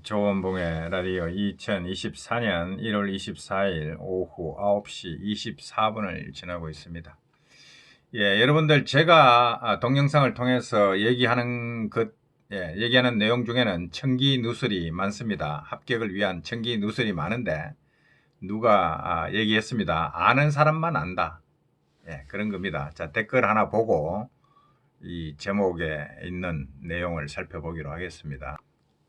조원봉의 라디오 2024년 1월 24일 오후 9시 24분을 지나고 있습니다. 여러분들 제가 동영상을 통해서 얘기하는 얘기하는 내용 중에는 청기 누설이 많습니다. 합격을 위한 청기 누설이 많은데 누가 얘기했습니다. 아는 사람만 안다. 그런 겁니다. 자, 댓글 하나 보고 이 제목에 있는 내용을 살펴보기로 하겠습니다.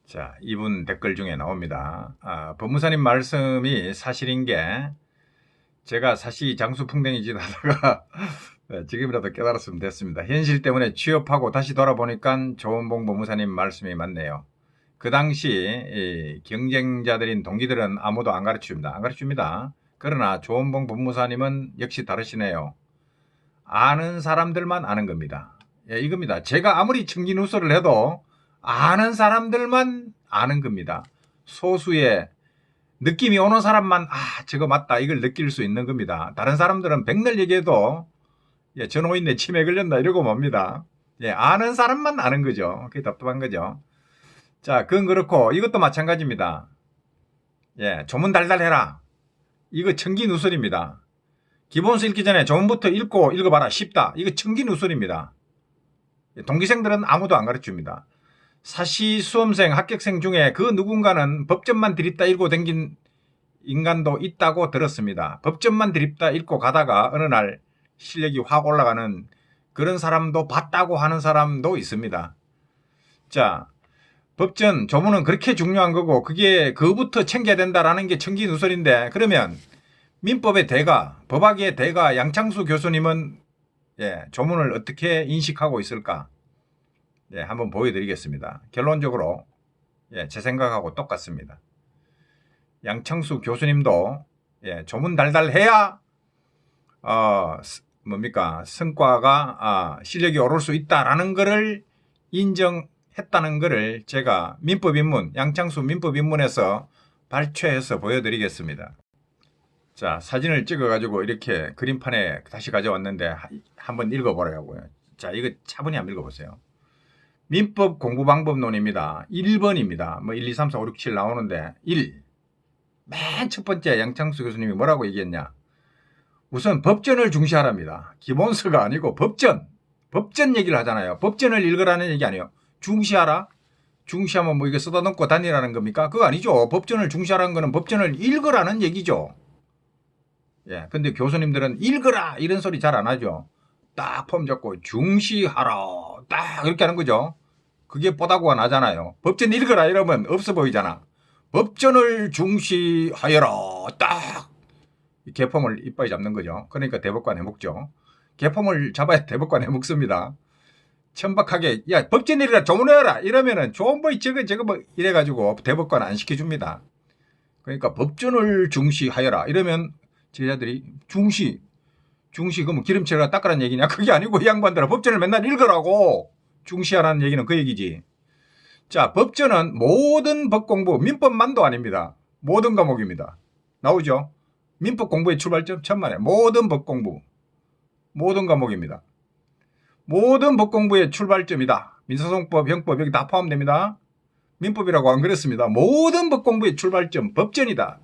자, 이분 댓글 중에 나옵니다. 법무사님 말씀이 사실인 게 제가 사실 장수풍뎅이 짓 하다가 지금이라도 깨달았으면 됐습니다. 현실 때문에 취업하고 다시 돌아보니까 조원봉 법무사님 말씀이 맞네요. 그 당시 경쟁자들인 동기들은 아무도 안 가르쳐줍니다. 안 가르쳐줍니다. 그러나 조원봉 법무사님은 역시 다르시네요. 아는 사람들만 아는 겁니다. 이겁니다. 제가 아무리 청기누설을 해도 아는 사람들만 아는 겁니다. 소수의 느낌이 오는 사람만 저거 맞다 이걸 느낄 수 있는 겁니다. 다른 사람들은 백날 얘기해도 전호인내 치매 걸렸나 이러고 맙니다. 아는 사람만 아는 거죠. 그게 답답한 거죠. 자, 그건 그렇고 이것도 마찬가지입니다. 조문 달달해라. 이거 청기누설입니다. 기본서 읽기 전에 조문부터 읽어봐라. 쉽다. 이거 청기누설입니다. 동기생들은 아무도 안 가르쳐줍니다. 사시 수험생, 합격생 중에 그 누군가는 법전만 드립다 읽고 댕긴 인간도 있다고 들었습니다. 법전만 드립다 읽고 가다가 어느 날 실력이 확 올라가는 그런 사람도 봤다고 하는 사람도 있습니다. 자, 법전, 조문은 그렇게 중요한 거고 그거부터 챙겨야 된다라는 게 청기누설인데 그러면 민법의 대가, 법학의 대가 양창수 교수님은 조문을 어떻게 인식하고 있을까? 한번 보여드리겠습니다. 결론적으로 제 생각하고 똑같습니다. 양창수 교수님도 조문 달달해야 성과가 실력이 오를 수 있다라는 것을 인정했다는 것을 제가 민법인문, 양창수 민법인문에서 발췌해서 보여드리겠습니다. 자, 사진을 찍어가지고 이렇게 그림판에 다시 가져왔는데 한번 읽어보라고요. 자, 이거 차분히 한번 읽어보세요. 민법 공부방법론입니다. 1번입니다. 1, 2, 3, 4, 5, 6, 7 나오는데 1. 맨 첫 번째 양창수 교수님이 뭐라고 얘기했냐. 우선 법전을 중시하랍니다. 기본서가 아니고 법전 얘기를 하잖아요. 법전을 읽으라는 얘기 아니에요. 중시하라? 중시하면 이거 써다 놓고 다니라는 겁니까? 그거 아니죠. 법전을 중시하라는 거는 법전을 읽으라는 얘기죠. 근데 교수님들은 읽으라 이런 소리 잘 안 하죠. 딱 폼 잡고 중시하라 딱 이렇게 하는 거죠. 그게 뽀다구가 나잖아요. 법전 읽으라 이러면 없어 보이잖아. 법전을 중시하여라 딱 개폼을 이빨에 잡는 거죠. 그러니까 대법관 해먹죠. 개폼을 잡아야 대법관 해먹습니다. 천박하게 법전 읽으라 조문해라 이러면은 좋은 뭐 저거 이래가지고 대법관 안 시켜줍니다. 그러니까 법전을 중시하여라 이러면 제자들이 중시 그러면 기름칠을 닦으라는 얘기냐? 그게 아니고 이 양반들은 법전을 맨날 읽으라고 중시하라는 얘기는 그 얘기지. 자, 법전은 모든 법공부, 민법만도 아닙니다. 모든 과목입니다. 나오죠? 민법 공부의 출발점 천만에 모든 법공부, 모든 과목입니다. 모든 법공부의 출발점이다. 민사소송법, 형법 여기 다 포함됩니다. 민법이라고 안 그랬습니다. 모든 법공부의 출발점 법전이다.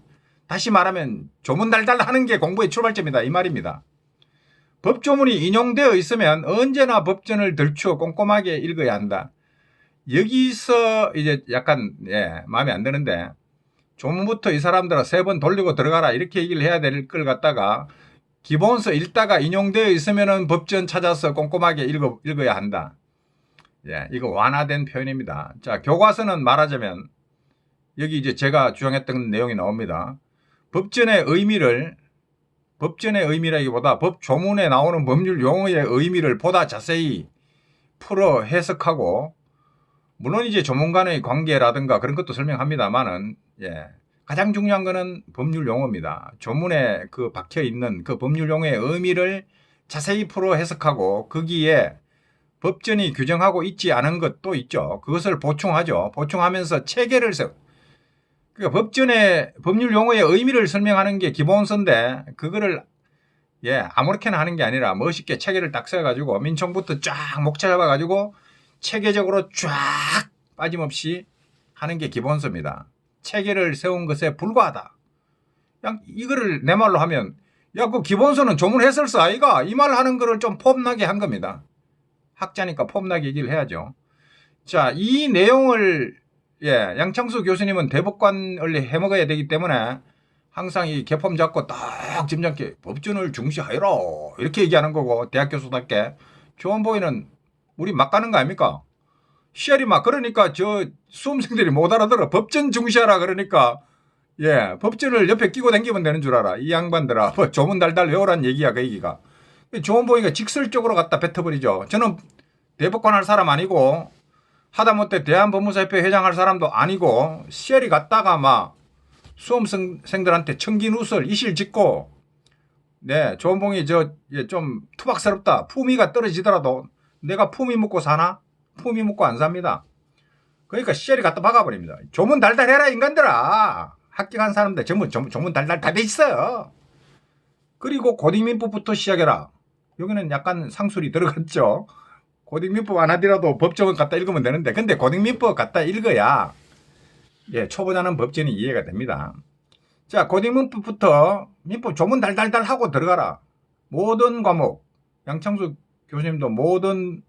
다시 말하면 조문 달달 하는 게 공부의 출발점이다 이 말입니다. 법조문이 인용되어 있으면 언제나 법전을 들추어 꼼꼼하게 읽어야 한다. 여기서 이제 약간 마음에 안 드는데 조문부터 이 사람들은 3번 돌리고 들어가라 이렇게 얘기를 해야 될 걸 갖다가 기본서 읽다가 인용되어 있으면 법전 찾아서 꼼꼼하게 읽어야 한다. 이거 완화된 표현입니다. 자, 교과서는 말하자면 여기 이제 제가 주장했던 내용이 나옵니다. 법전의 의미라기보다 법조문에 나오는 법률 용어의 의미를 보다 자세히 풀어 해석하고 물론 이제 조문 간의 관계라든가 그런 것도 설명합니다만은 가장 중요한 거는 법률 용어입니다. 조문에 그 박혀 있는 그 법률 용어의 의미를 자세히 풀어 해석하고 거기에 법전이 규정하고 있지 않은 것도 있죠. 그것을 보충하죠. 보충하면서 체계를 그러니까 법전의 법률 용어의 의미를 설명하는 게 기본서인데 그거를 아무렇게나 하는 게 아니라 멋있게 체계를 딱 세워가지고 민총부터 쫙 목차 잡아가지고 체계적으로 쫙 빠짐없이 하는 게 기본서입니다. 체계를 세운 것에 불과하다. 그냥 이거를 내 말로 하면 그 기본서는 조문 해설서 아이가 이 말 하는 거를 좀 폼나게 한 겁니다. 학자니까 폼나게 얘기를 해야죠. 자, 이 내용을 양창수 교수님은 대법관을 해먹어야 되기 때문에 항상 이 개폼 잡고 딱 짐작게 법전을 중시하여라 이렇게 얘기하는 거고 대학 교수답게 조원보이는 우리 막 가는 거 아닙니까? 시알이 막 그러니까 저 수험생들이 못 알아들어. 법전 중시하라 그러니까 법전을 옆에 끼고 다니면 되는 줄 알아. 이 양반들아 뭐 조문 달달 외우란 얘기야 그 얘기가. 조원보이가 직설적으로 갖다 뱉어버리죠. 저는 대법관 할 사람 아니고 하다못해 대한법무사협회 회장할 사람도 아니고 시알이 갔다가 막 수험생들한테 청기누설 이실 짓고 조원봉이 좀 투박스럽다. 품위가 떨어지더라도 내가 품위 묻고 사나? 품위 묻고 안 삽니다. 그러니까 시알이 갖다 박아버립니다. 조문 달달해라 인간들아. 합격한 사람들 전부 조문 달달 다 돼 있어요. 그리고 고딩민법부터 시작해라. 여기는 약간 상술이 들어갔죠. 고딩민법 안 하더라도 법정을 갖다 읽으면 되는데 근데 고딩민법 갖다 읽어야 초보자는 법전이 이해가 됩니다. 자, 고딩민법부터 민법 조문 달달달 하고 들어가라. 모든 과목, 양창수 교수님도 모든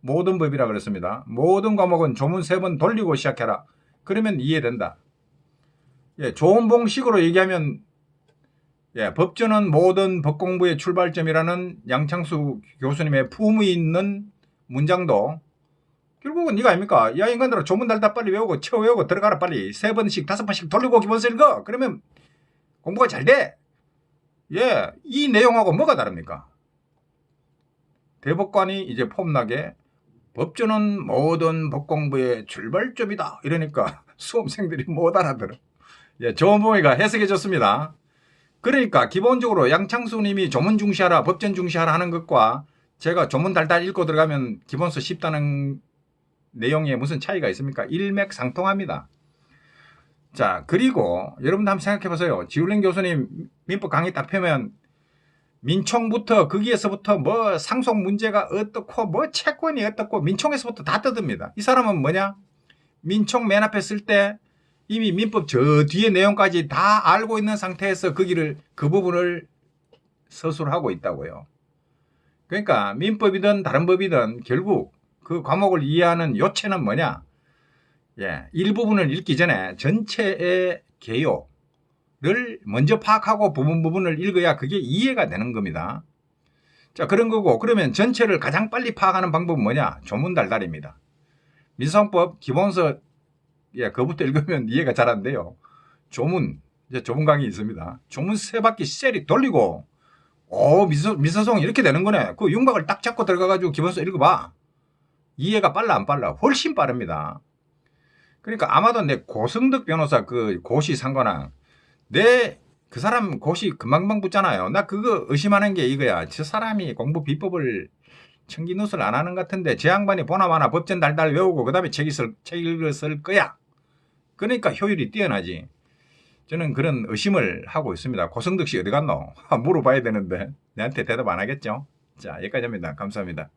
법이라 그랬습니다. 모든 과목은 조문 3번 돌리고 시작해라. 그러면 이해된다. 조원봉식으로 얘기하면 법전은 모든 법공부의 출발점이라는 양창수 교수님의 품위 있는 문장도 결국은 이거 아닙니까? 야 인간들아 조문 달달 빨리 외우고 외우고 들어가라 빨리 3번씩 5번씩 돌리고 기본서 읽어. 그러면 공부가 잘 돼. 이 내용하고 뭐가 다릅니까? 대법관이 이제 폼나게 법전은 모든 법공부의 출발점이다 이러니까 수험생들이 못 알아들어. 조원봉이가 해석해 줬습니다. 그러니까 기본적으로 양창수님이 조문 중시하라 법전 중시하라 하는 것과 제가 조문 달달 읽고 들어가면 기본서 쉽다는 내용에 무슨 차이가 있습니까? 일맥상통합니다. 자, 그리고 여러분도 한번 생각해 보세요. 지울린 교수님 민법 강의 딱 펴면 민총부터 거기에서부터 뭐 상속 문제가 어떻고 뭐 채권이 어떻고 민총에서부터 다 떠듭니다. 이 사람은 뭐냐? 민총 맨 앞에 쓸 때 이미 민법 저 뒤에 내용까지 다 알고 있는 상태에서 그 부분을 서술하고 있다고요. 그러니까 민법이든 다른 법이든 결국 그 과목을 이해하는 요체는 뭐냐? 일부분을 읽기 전에 전체의 개요를 먼저 파악하고 부분을 읽어야 그게 이해가 되는 겁니다. 자, 그런 거고 그러면 전체를 가장 빨리 파악하는 방법은 뭐냐? 조문 달달입니다. 민사법 기본서 그거부터 읽으면 이해가 잘 안 돼요. 조문 강의 있습니다. 조문 3바퀴 셀이 돌리고 민사소송 이렇게 되는 거네. 그 윤곽을 딱 잡고 들어가가지고 기본서 읽어봐. 이해가 빨라 안 빨라? 훨씬 빠릅니다. 그러니까 아마도 내 고성덕 변호사 그 고시 상관왕 그 사람 고시 금방금방 붙잖아요. 나 그거 의심하는 게 이거야. 저 사람이 공부 비법을 청기누설 안 하는 것 같은데 제 양반이 보나마나 법전 달달 외우고 그 다음에 책 읽을 쓸 거야. 그러니까 효율이 뛰어나지. 저는 그런 의심을 하고 있습니다. 고성덕 씨 어디 갔노? 물어봐야 되는데 내한테 대답 안 하겠죠? 자, 여기까지입니다. 감사합니다.